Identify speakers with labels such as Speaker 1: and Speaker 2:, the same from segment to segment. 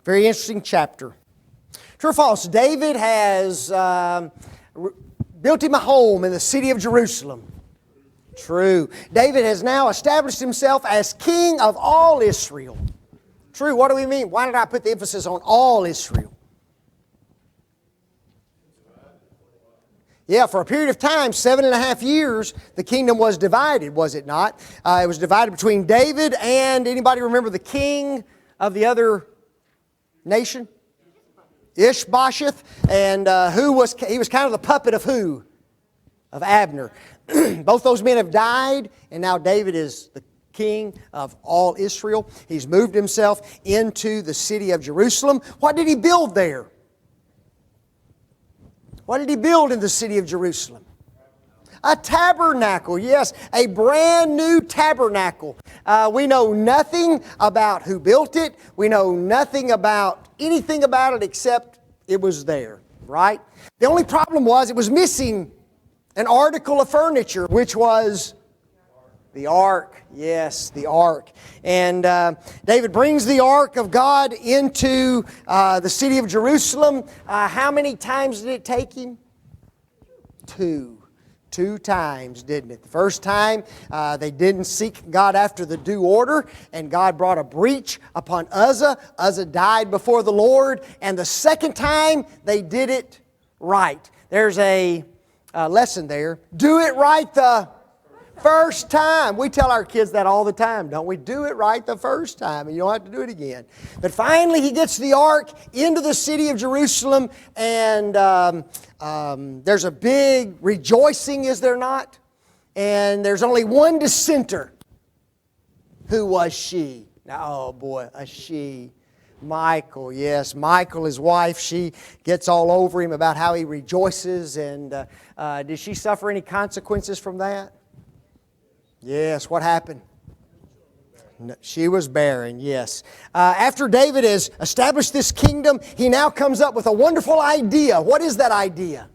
Speaker 1: Very interesting chapter. True or false? David has built him a home in the city of Jerusalem. True. David has now established himself as king of all Israel. True. What do we mean? Why did I put the emphasis on all Israel? Yeah, for a period of time, 7.5 years, the kingdom was divided, was it not? It was divided between David and, anybody remember the king of the other nation? Ishbosheth. And he was kind of the puppet of who? Of Abner. Both those men have died, and now David is the king of all Israel. He's moved himself into the city of Jerusalem. What did he build there? What did he build in the city of Jerusalem? A tabernacle, yes, a brand new tabernacle. We know nothing about who built it. We know nothing about anything about it except it was there, right? The only problem was it was missing an article of furniture, which was the ark. Yes, the ark. And David brings the ark of God into the city of Jerusalem. How many times did it take him? Two times, didn't it? The first time, they didn't seek God after the due order, and God brought a breach upon Uzzah. Uzzah died before the Lord. And the second time, they did it right. There's a lesson there. Do it right the first time. We tell our kids that all the time, don't we? Do it right the first time, and you don't have to do it again. But finally, he gets the ark into the city of Jerusalem, and there's a big rejoicing, is there not? And there's only one dissenter. Who was she? Oh boy, a she. Michal, yes. Michal, his wife, she gets all over him about how he rejoices. And did she suffer any consequences from that? Yes, what happened? No, she was barren, yes. After David has established this kingdom, he now comes up with a wonderful idea. What is that idea?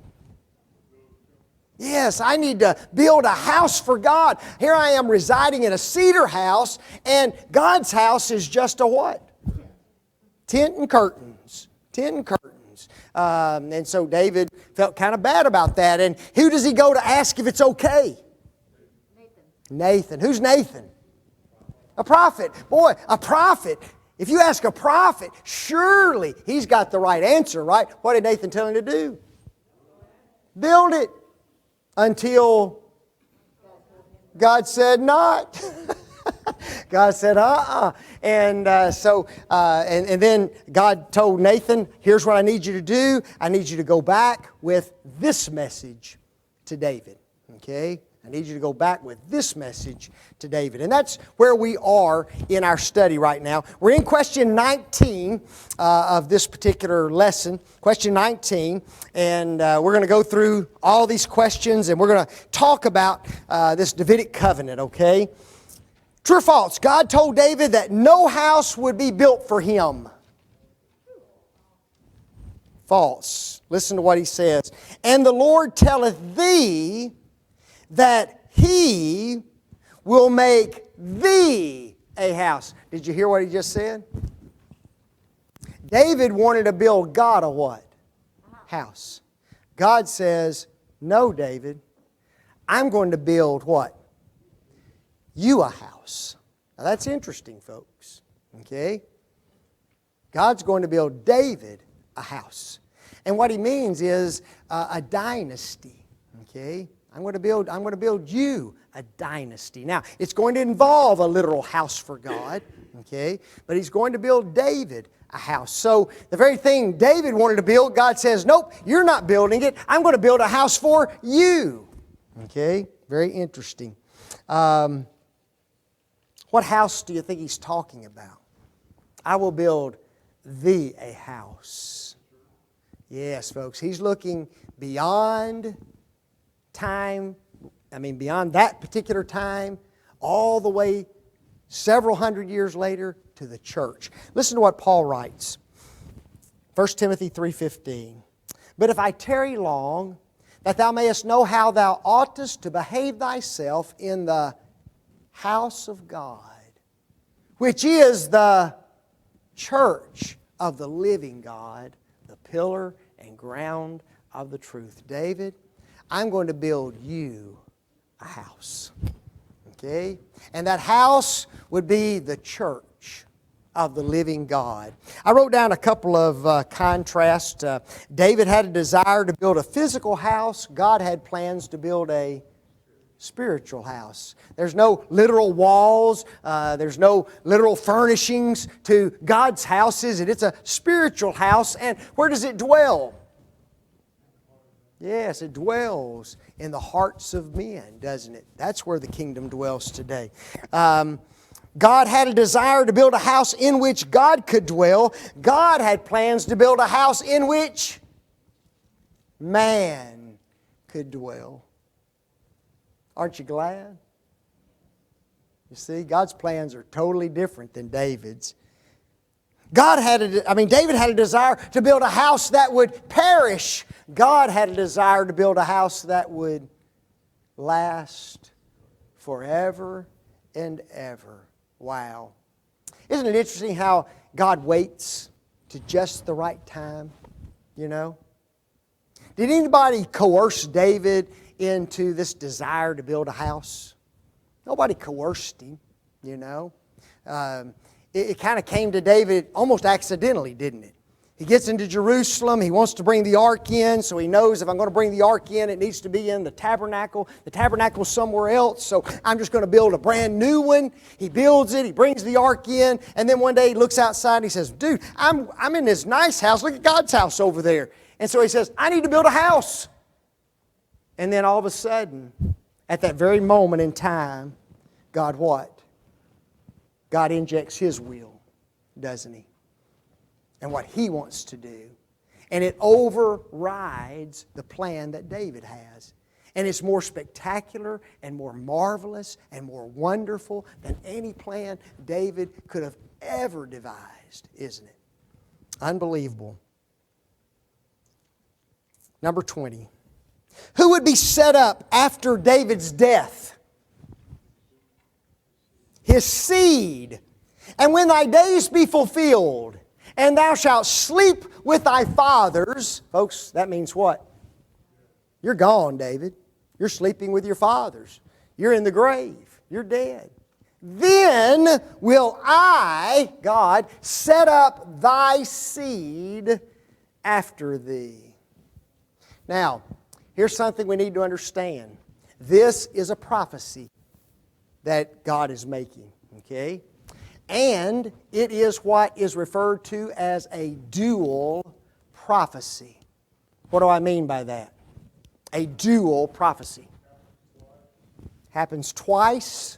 Speaker 1: Yes, I need to build a house for God. Here I am residing in a cedar house, and God's house is just a what? Tent and curtains. Tent and curtains. And so David felt kind of bad about that. And who does he go to ask if it's okay? Nathan. Who's Nathan? A prophet. Boy, a prophet. If you ask a prophet, surely he's got the right answer, right? What did Nathan tell him to do? Build it until God said not. God said, And then God told Nathan, here's what I need you to do. I need you to go back with this message to David. Okay? I need you to go back with this message to David. And that's where we are in our study right now. We're in question 19 of this particular lesson. Question 19. And we're going to go through all these questions, and we're going to talk about this Davidic Covenant, okay? True or false? God told David that no house would be built for him. False. Listen to what he says. And the Lord telleth thee that He will make thee a house. Did you hear what he just said? David wanted to build God a what? House. God says, no, David, I'm going to build what? You a house. Now that's interesting, folks. Okay? God's going to build David a house. And what he means is a dynasty. Okay? I'm going to build you a dynasty. Now, it's going to involve a literal house for God, okay? But he's going to build David a house. So the very thing David wanted to build, God says, nope, you're not building it. I'm going to build a house for you. Okay? Very interesting. What house do you think he's talking about? I will build thee a house. Yes, folks, he's looking beyond time, beyond that particular time, all the way several hundred years later to the church. Listen to what Paul writes. 1 Timothy 3:15. But if I tarry long, that thou mayest know how thou oughtest to behave thyself in the house of God, which is the church of the living God, the pillar and ground of the truth. David, I'm going to build you a house. Okay? And that house would be the church of the living God. I wrote down a couple of contrasts. David had a desire to build a physical house. God had plans to build a spiritual house. There's no literal walls. There's no literal furnishings to God's house, is it? It's a spiritual house. And where does it dwell? Yes, it dwells in the hearts of men, doesn't it? That's where the kingdom dwells today. God had a desire to build a house in which God could dwell. God had plans to build a house in which man could dwell. Aren't you glad? You see, God's plans are totally different than David's. David had a desire to build a house that would perish. God had a desire to build a house that would last forever and ever. Wow. Isn't it interesting how God waits to just the right time? You know? Did anybody coerce David into this desire to build a house? Nobody coerced him, you know. It kind of came to David almost accidentally, didn't it? He gets into Jerusalem. He wants to bring the ark in, so he knows if I'm going to bring the ark in, it needs to be in the tabernacle. The tabernacle's somewhere else, so I'm just going to build a brand new one. He builds it. He brings the ark in, and then one day he looks outside and he says, "Dude, I'm in this nice house. Look at God's house over there." And so he says, "I need to build a house." And then all of a sudden, at that very moment in time, God what? God injects His will, doesn't He? And what He wants to do. And it overrides the plan that David has. And it's more spectacular and more marvelous and more wonderful than any plan David could have ever devised, isn't it? Unbelievable. Number 20. Who would be set up after David's death? His seed. And when thy days be fulfilled, and thou shalt sleep with thy fathers. Folks, that means what? You're gone, David. You're sleeping with your fathers. You're in the grave. You're dead. Then will I, God, set up thy seed after thee. Now, here's something we need to understand. This is a prophecy that God is making, okay? And it is what is referred to as a dual prophecy. What do I mean by that? A dual prophecy. Happens twice.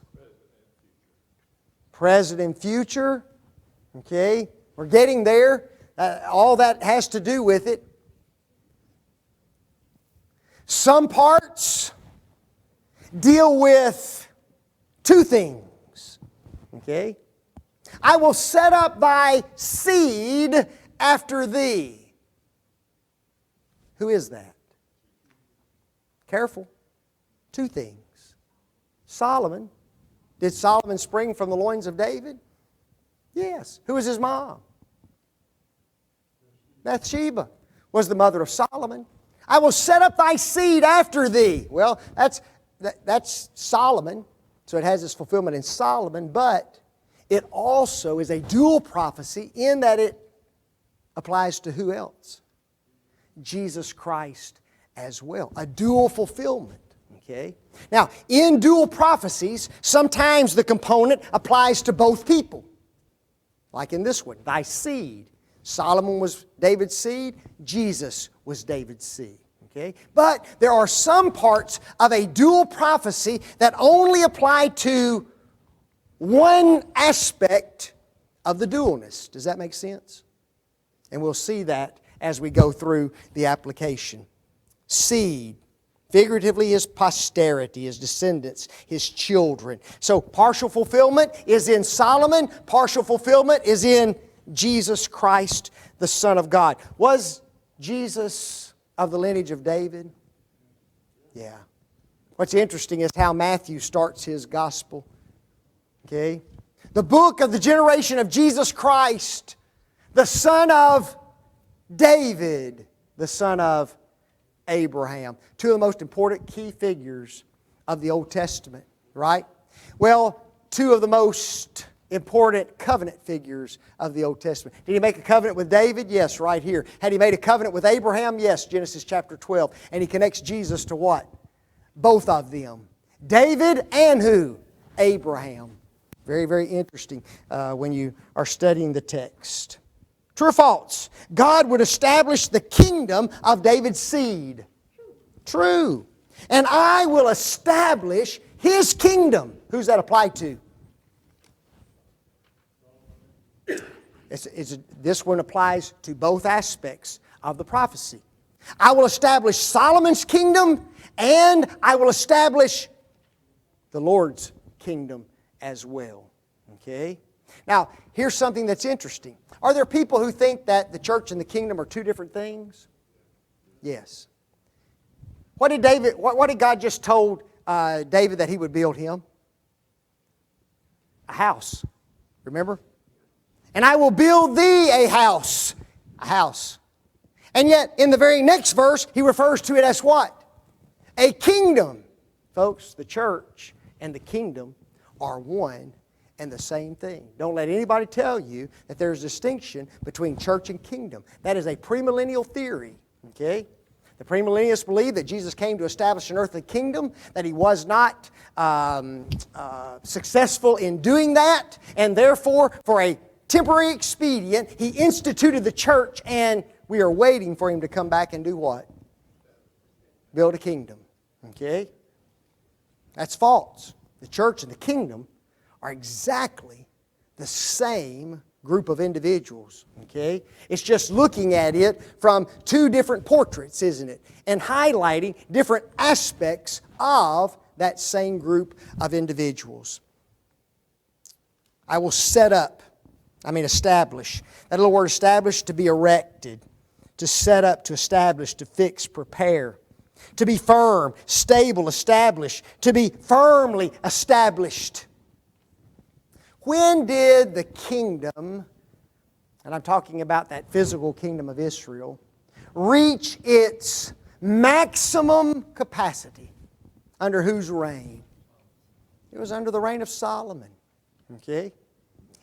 Speaker 1: Present and future. Okay? We're getting there. All that has to do with it. Some parts deal with two things. Okay? I will set up thy seed after thee. Who is that? Careful. Two things. Solomon. Did Solomon spring from the loins of David? Yes. Who was his mom? Bathsheba was the mother of Solomon. I will set up thy seed after thee. Well, that's Solomon. So it has its fulfillment in Solomon, but it also is a dual prophecy in that it applies to who else? Jesus Christ as well. A dual fulfillment. Okay? Now, in dual prophecies, sometimes the component applies to both people. Like in this one, thy seed. Solomon was David's seed. Jesus was David's seed. Okay? But there are some parts of a dual prophecy that only apply to one aspect of the dualness. Does that make sense? And we'll see that as we go through the application. Seed. Figuratively, his posterity, his descendants, his children. So partial fulfillment is in Solomon. Partial fulfillment is in Jesus Christ, the Son of God. Was Jesus of the lineage of David? Yeah. What's interesting is how Matthew starts his gospel. Okay? The book of the generation of Jesus Christ, the son of David, the son of Abraham. Two of the most important key figures of the Old Testament, right? Well, two of the most important covenant figures of the Old Testament. Did He make a covenant with David? Yes, right here. Had He made a covenant with Abraham? Yes, Genesis chapter 12. And He connects Jesus to what? Both of them. David and who? Abraham. Very, very interesting when you are studying the text. True or false? God would establish the kingdom of David's seed. True. And I will establish His kingdom. Who's that apply to? This one applies to both aspects of the prophecy. I will establish Solomon's kingdom, and I will establish the Lord's kingdom as well. Okay? Now, here's something that's interesting. Are there people who think that the church and the kingdom are two different things? Yes. What did God just told David that He would build him? A house. Remember? And I will build thee a house. A house. And yet, in the very next verse, He refers to it as what? A kingdom. Folks, the church and the kingdom are one and the same thing. Don't let anybody tell you that there's a distinction between church and kingdom. That is a premillennial theory. Okay? The premillennialists believe that Jesus came to establish an earthly kingdom, that He was not successful in doing that, and therefore, for a temporary expedient, He instituted the church, and we are waiting for Him to come back and do what? Build a kingdom. Okay? That's false. The church and the kingdom are exactly the same group of individuals. Okay? It's just looking at it from two different portraits, isn't it? And highlighting different aspects of that same group of individuals. I will establish. That little word establish, to be erected, to set up, to establish, to fix, prepare. To be firm, stable, established. To be firmly established. When did the kingdom, and I'm talking about that physical kingdom of Israel, reach its maximum capacity? Under whose reign? It was under the reign of Solomon. Okay?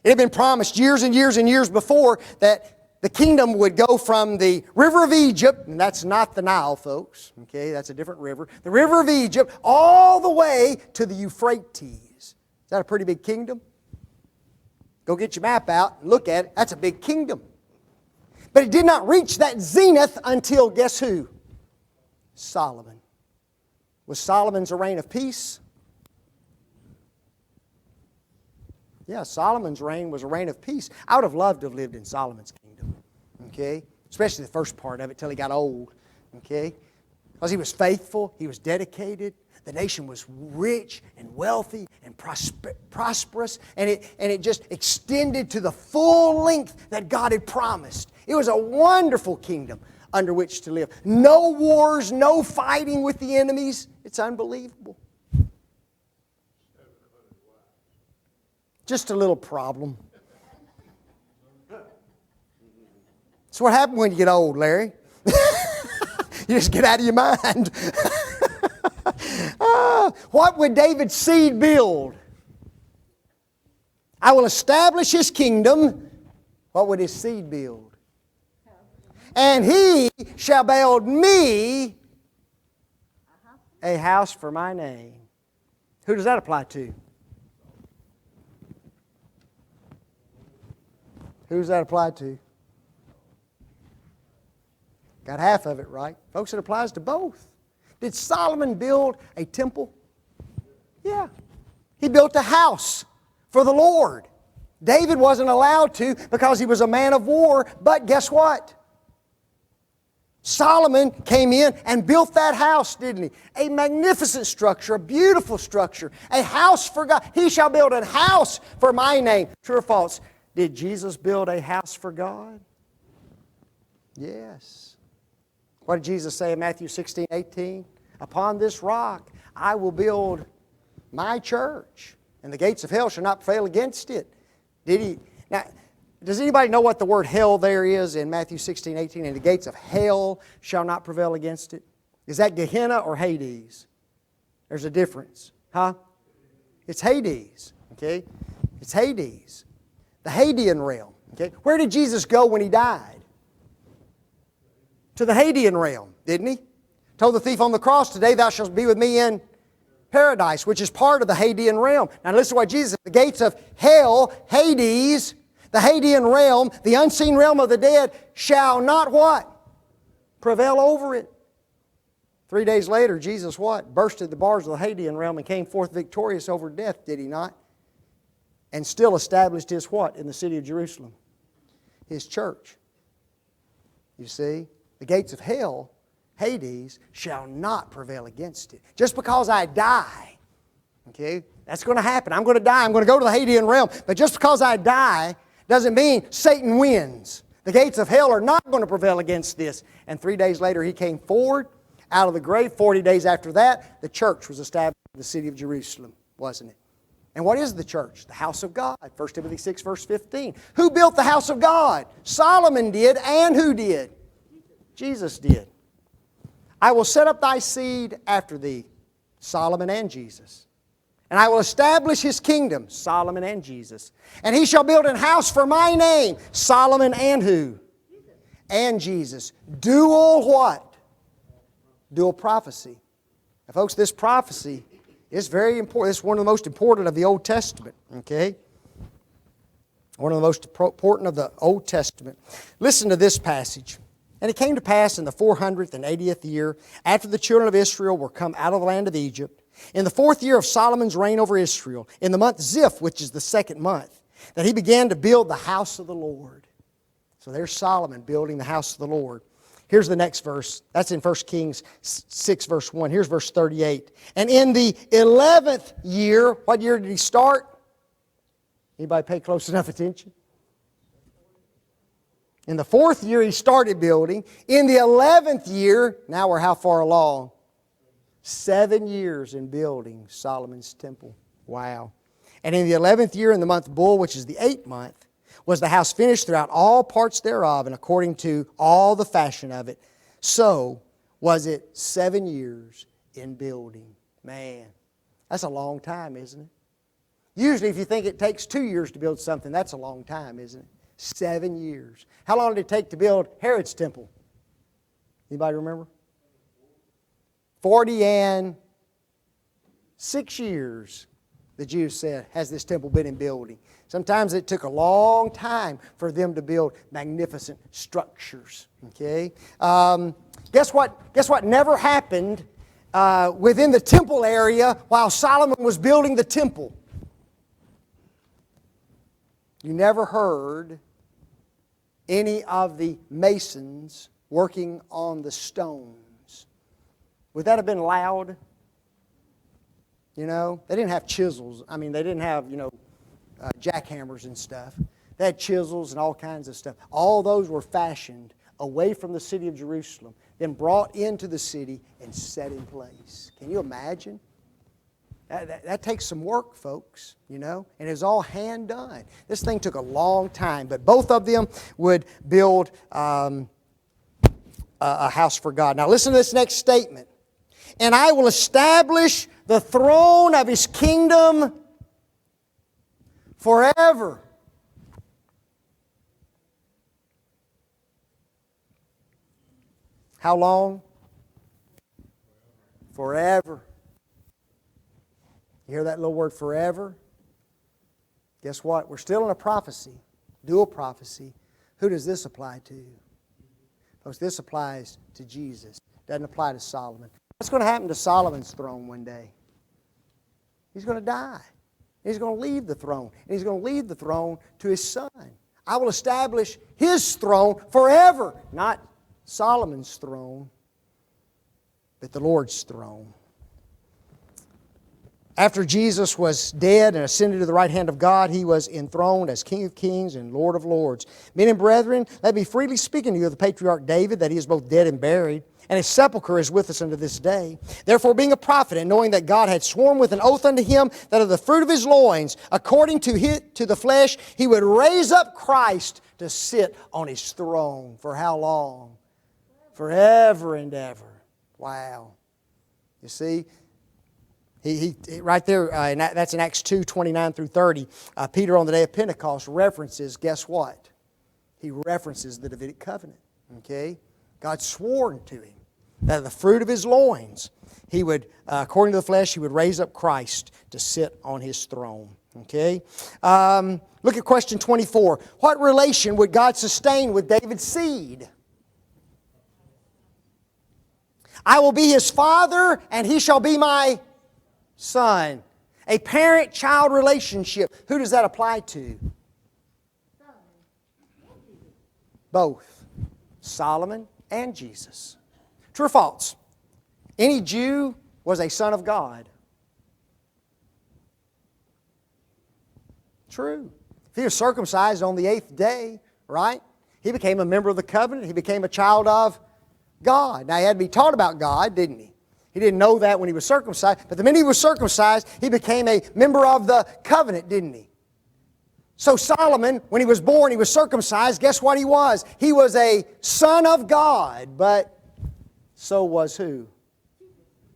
Speaker 1: It had been promised years and years and years before that the kingdom would go from the river of Egypt, and that's not the Nile, folks. Okay, that's a different river. The river of Egypt all the way to the Euphrates. Is that a pretty big kingdom? Go get your map out and look at it. That's a big kingdom. But it did not reach that zenith until, guess who? Solomon. Was Solomon's a reign of peace? Yeah, Solomon's reign was a reign of peace. I would have loved to have lived in Solomon's kingdom. Okay? Especially the first part of it till he got old. Okay? Because he was faithful, he was dedicated. The nation was rich and wealthy and prosperous. And it just extended to the full length that God had promised. It was a wonderful kingdom under which to live. No wars, no fighting with the enemies. It's unbelievable. Just a little problem. That's what happens when you get old, Larry. You just get out of your mind. What would David's seed build? I will establish His kingdom. What would His seed build? And He shall build me a house for my name. Who does that apply to? Who does that apply to? Got half of it right. Folks, it applies to both. Did Solomon build a temple? Yeah. He built a house for the Lord. David wasn't allowed to because he was a man of war, but guess what? Solomon came in and built that house, didn't he? A magnificent structure, a beautiful structure, a house for God. He shall build a house for my name. True or false? Did Jesus build a house for God? Yes. What did Jesus say in Matthew 16:18? Upon this rock I will build my church, and the gates of hell shall not prevail against it. Did He? Now, Does anybody know what the word hell there is in Matthew 16:18? And the gates of hell shall not prevail against it. Is that Gehenna or Hades? There's a difference. Huh? It's Hades. Okay? It's Hades. The Hadean realm. Okay? Where did Jesus go when He died? To the Hadean realm, didn't He? Told the thief on the cross, today thou shalt be with me in paradise, which is part of the Hadean realm. Now listen to what Jesus said. The gates of hell, Hades, the Hadean realm, the unseen realm of the dead, shall not what? Prevail over it. 3 days later, Jesus what? Bursted the bars of the Hadean realm and came forth victorious over death, did He not? And still established His what in the city of Jerusalem? His church. You see? The gates of hell, Hades, shall not prevail against it. Just because I die, okay, that's going to happen. I'm going to die. I'm going to go to the Hadean realm. But just because I die doesn't mean Satan wins. The gates of hell are not going to prevail against this. And 3 days later, He came forward out of the grave. 40 days after that, the church was established in the city of Jerusalem, wasn't it? And what is the church? The house of God. 1 Timothy 6, verse 15. Who built the house of God? Solomon did, and who did? Jesus did. I will set up thy seed after thee, Solomon and Jesus. And I will establish his kingdom, Solomon and Jesus. And he shall build an house for my name, Solomon and who? And Jesus. Dual what? Dual prophecy. Now folks, this prophecy is very important. It's one of the most important of the Old Testament. Okay? One of the most important of the Old Testament. Listen to this passage. And it came to pass in the 480th year, after the children of Israel were come out of the land of Egypt, in the 4th year of Solomon's reign over Israel, in the month Ziph, which is the 2nd month, that he began to build the house of the Lord. So there's Solomon building the house of the Lord. Here's the next verse. That's in 1 Kings 6, verse 1. Here's verse 38. And in the 11th year, what year did he start? Anybody pay close enough attention? In the 4th year, he started building. In the 11th year, now we're how far along? 7 years in building Solomon's temple. Wow. And in the 11th year, in the month Bull, which is the 8th month, was the house finished throughout all parts thereof, and according to all the fashion of it. So was it 7 years in building. Man, that's a long time, isn't it? Usually, if you think it takes 2 years to build something, that's a long time, isn't it? 7 years. How long did it take to build Herod's temple? Anybody remember? 46 years, the Jews said, has this temple been in building. Sometimes it took a long time for them to build magnificent structures. Okay? Guess what never happened within the temple area while Solomon was building the temple? You never heard any of the masons working on the stones. Would that have been loud? You know, they didn't have chisels. I mean, they didn't have, jackhammers and stuff. They had chisels and all kinds of stuff. All those were fashioned away from the city of Jerusalem, then brought into the city and set in place. Can you imagine? That takes some work, folks, and it was all hand done. This thing took a long time, but both of them would build a house for God. Now listen to this next statement. And I will establish the throne of His kingdom forever. How long? Forever. You hear that little word forever? Guess what? We're still in a prophecy, dual prophecy. Who does this apply to? Folks, this applies to Jesus. It doesn't apply to Solomon. What's going to happen to Solomon's throne one day? He's going to die. He's going to leave the throne. And he's going to leave the throne to his son. I will establish his throne forever. Not Solomon's throne, but the Lord's throne. After Jesus was dead and ascended to the right hand of God, He was enthroned as King of kings and Lord of lords. Men and brethren, let me freely speak unto you of the patriarch David, that he is both dead and buried, and his sepulchre is with us unto this day. Therefore, being a prophet, and knowing that God had sworn with an oath unto him that of the fruit of his loins, according to the flesh, he would raise up Christ to sit on his throne. For how long? Forever and ever. Wow. You see? He right there, and that's in Acts 2, 29 through 30. Peter on the day of Pentecost references, guess what? He references the Davidic Covenant. Okay? God swore to him that of the fruit of his loins, he would, according to the flesh, he would raise up Christ to sit on his throne. Okay? Look at question 24. What relation would God sustain with David's seed? I will be his father, and he shall be my son. A parent-child relationship. Who does that apply to? Both. Solomon and Jesus. True or false? Any Jew was a son of God. True. If he was circumcised on the 8th day, right? He became a member of the covenant. He became a child of God. Now he had to be taught about God, didn't he? He didn't know that when he was circumcised. But the minute he was circumcised, he became a member of the covenant, didn't he? So Solomon, when he was born, he was circumcised. Guess what he was? He was a son of God. But so was who?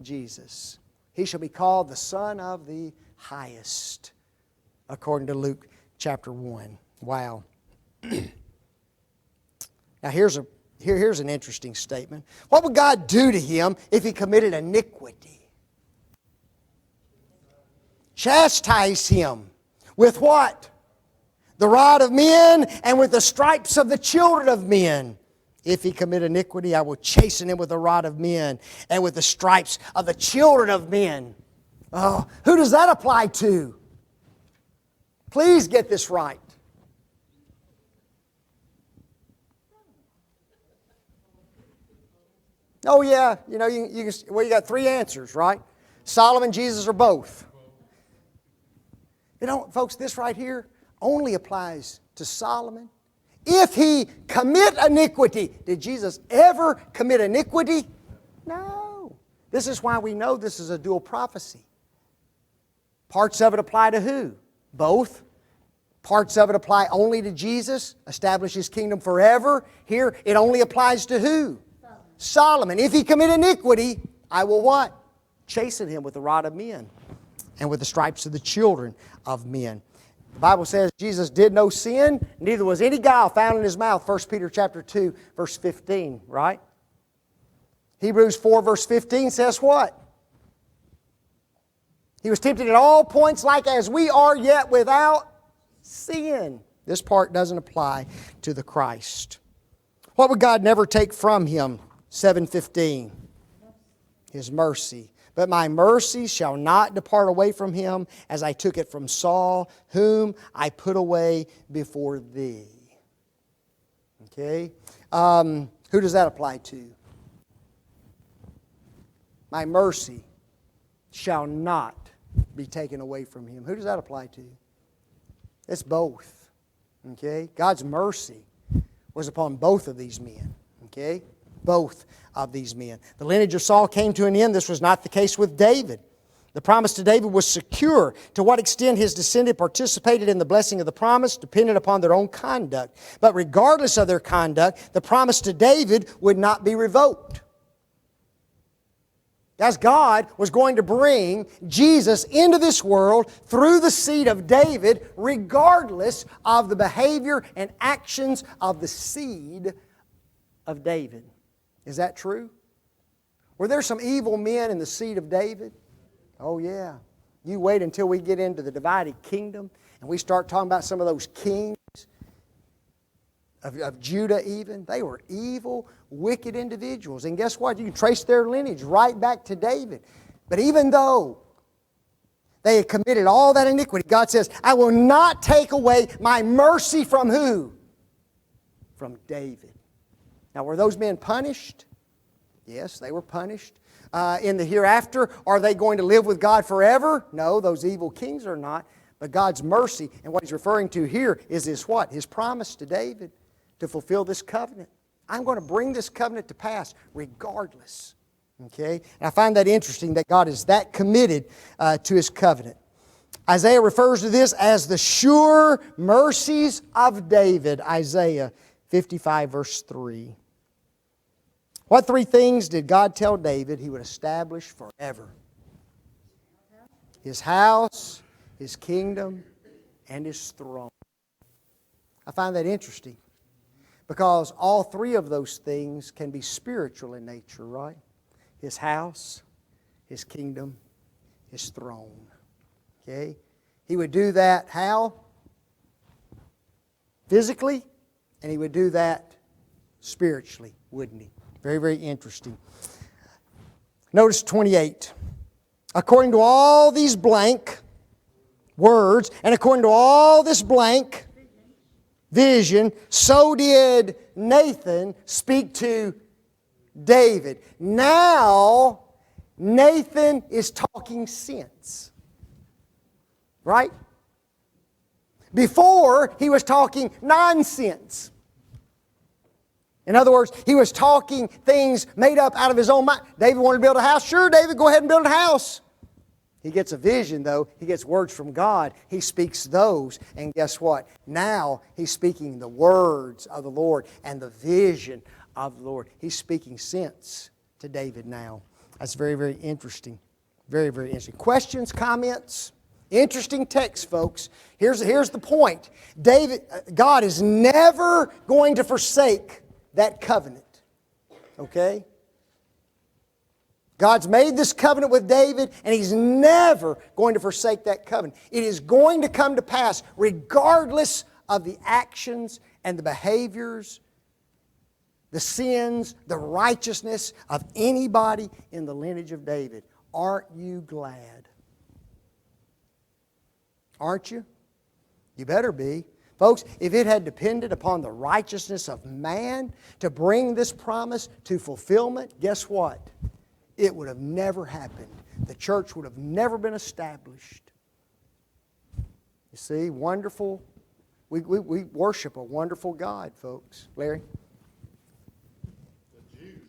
Speaker 1: Jesus. He shall be called the Son of the Highest, according to Luke chapter 1. Wow. Now here's an interesting statement. What would God do to him if he committed iniquity? Chastise him. With what? The rod of men, and with the stripes of the children of men. If he commit iniquity, I will chasten him with the rod of men, and with the stripes of the children of men. Oh, who does that apply to? Please get this right. Oh yeah, you know, you got three answers, right? Solomon, Jesus, or both. You know, folks, this right here only applies to Solomon. If he commit iniquity, did Jesus ever commit iniquity? No. This is why we know this is a dual prophecy. Parts of it apply to who? Both. Parts of it apply only to Jesus, establish his kingdom forever. Here, it only applies to who? Solomon. If he commit iniquity, I will what? Chasten him with the rod of men and with the stripes of the children of men. The Bible says Jesus did no sin, neither was any guile found in his mouth. 1 Peter chapter 2, verse 15, right? Hebrews 4, verse 15 says what? He was tempted at all points like as we are, yet without sin. This part doesn't apply to the Christ. What would God never take from him? 7:15. His mercy. But my mercy shall not depart away from him, as I took it from Saul, whom I put away before thee. Okay? Who does that apply to? My mercy shall not be taken away from him. Who does that apply to? It's both. Okay? God's mercy was upon both of these men. Okay? Both of these men. The lineage of Saul came to an end. This was not the case with David. The promise to David was secure. To what extent his descendant participated in the blessing of the promise depended upon their own conduct. But regardless of their conduct, the promise to David would not be revoked. As God was going to bring Jesus into this world through the seed of David, regardless of the behavior and actions of the seed of David. Is that true? Were there some evil men in the seed of David? Oh yeah. You wait until we get into the divided kingdom and we start talking about some of those kings of Judah even. They were evil, wicked individuals. And guess what? You can trace their lineage right back to David. But even though they had committed all that iniquity, God says, I will not take away my mercy from who? From David. Now, were those men punished? Yes, they were punished. In the hereafter, are they going to live with God forever? No, those evil kings are not. But God's mercy, and what He's referring to here is His what? His promise to David to fulfill this covenant. I'm going to bring this covenant to pass regardless. Okay? And I find that interesting that God is that committed to His covenant. Isaiah refers to this as the sure mercies of David. Isaiah 55 verse 3. What three things did God tell David He would establish forever? His house, His kingdom, and His throne. I find that interesting because all three of those things can be spiritual in nature, right? His house, His kingdom, His throne. Okay? He would do that how? Physically, and He would do that spiritually, wouldn't He? Very, very interesting. Notice 28. According to all these blank words, and according to all this blank vision, so did Nathan speak to David. Now, Nathan is talking sense. Right? Before, he was talking nonsense. In other words, he was talking things made up out of his own mind. David wanted to build a house. Sure, David, go ahead and build a house. He gets a vision, though. He gets words from God. He speaks those. And guess what? Now he's speaking the words of the Lord and the vision of the Lord. He's speaking sense to David now. That's very, very interesting. Very, very interesting. Questions, comments? Interesting text, folks. Here's the point. God is never going to forsake that covenant. Okay? God's made this covenant with David, and He's never going to forsake that covenant. It is going to come to pass regardless of the actions and the behaviors, the sins, the righteousness of anybody in the lineage of David. Aren't you glad? Aren't you? You better be. Folks, if it had depended upon the righteousness of man to bring this promise to fulfillment, guess what? It would have never happened. The church would have never been established. You see, wonderful. We worship a wonderful God, folks. Larry?
Speaker 2: The Jews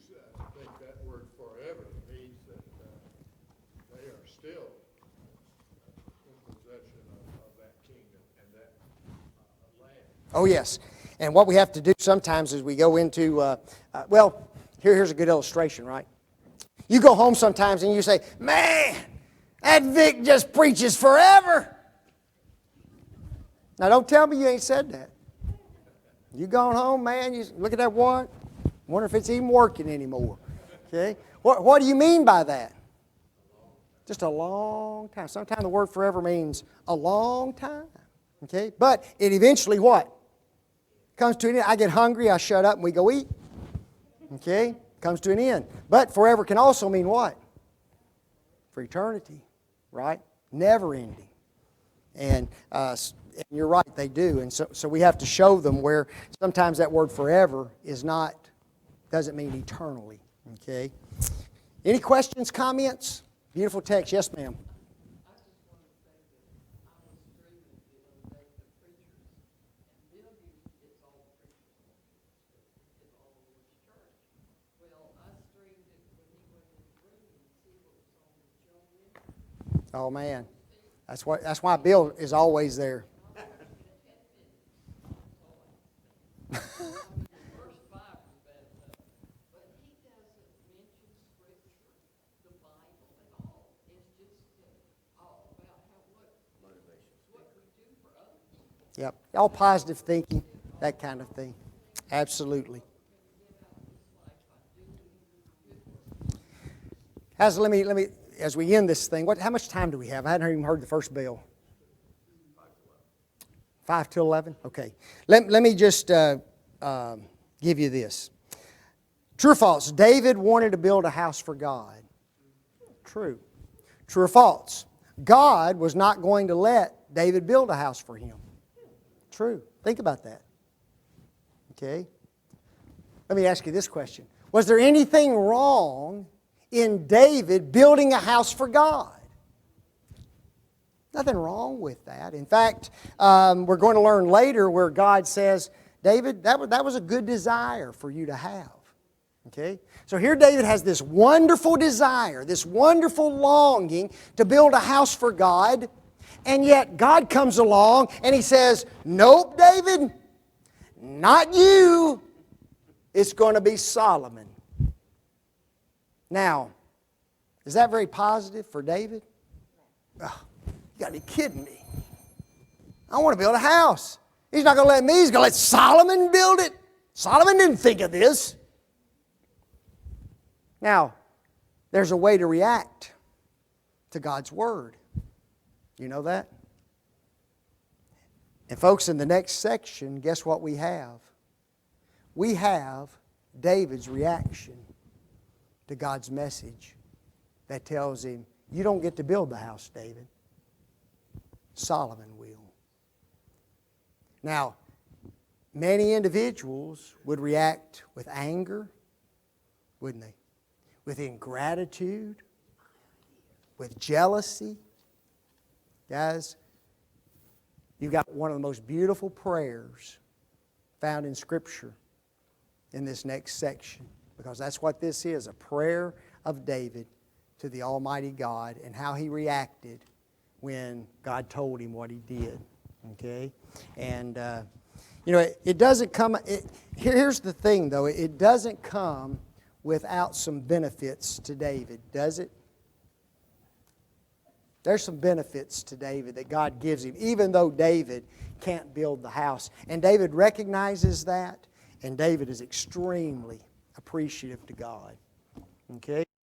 Speaker 2: think that word forever means that they are still in possession of that kingdom and that land.
Speaker 1: Oh, yes. And what we have to do sometimes is we go into, here's a good illustration, right? You go home sometimes and you say, man, that Vic just preaches forever. Now, don't tell me you ain't said that. You gone home, man, you look at that what? Wonder if it's even working anymore. Okay? What do you mean by that? Just a long time. Sometimes the word forever means a long time. Okay? But it eventually what? Comes to an end. I get hungry, I shut up, and we go eat. Okay? Comes to an end. But forever can also mean what? For eternity. Right? Never ending. And you're right, they do. And so we have to show them where sometimes that word forever doesn't mean eternally. Okay? Any questions, comments? Beautiful text. Yes, ma'am. Oh, man. That's why Bill is always there. Yep. All positive thinking, that kind of thing. Absolutely. Let me as we end this thing, how much time do we have? I hadn't even heard the first bell. 5 to 11? Okay. Let me just give you this. True or false? David wanted to build a house for God. True. True or false? God was not going to let David build a house for him. True. Think about that. Okay. Let me ask you this question. Was there anything wrong in David building a house for God? Nothing wrong with that. In fact, we're going to learn later where God says, David, that was a good desire for you to have. Okay? So here David has this wonderful desire, this wonderful longing to build a house for God, and yet God comes along and He says, nope, David, not you. It's going to be Solomon. Now, is that very positive for David? Oh, you got to be kidding me. I want to build a house. He's not going to let me, He's going to let Solomon build it. Solomon didn't think of this. Now, there's a way to react to God's Word. You know that? And folks, in the next section, guess what we have? We have David's reaction to God's message that tells him, you don't get to build the house, David. Solomon will. Now, many individuals would react with anger, wouldn't they? With ingratitude, with jealousy. Guys, you've got one of the most beautiful prayers found in Scripture in this next section, because that's what this is, a prayer of David to the Almighty God and how he reacted when God told him what He did. Okay? And, it doesn't come... Here's the thing, though. It doesn't come without some benefits to David, does it? There's some benefits to David that God gives him, even though David can't build the house. And David recognizes that, and David is extremely appreciative to God. Okay?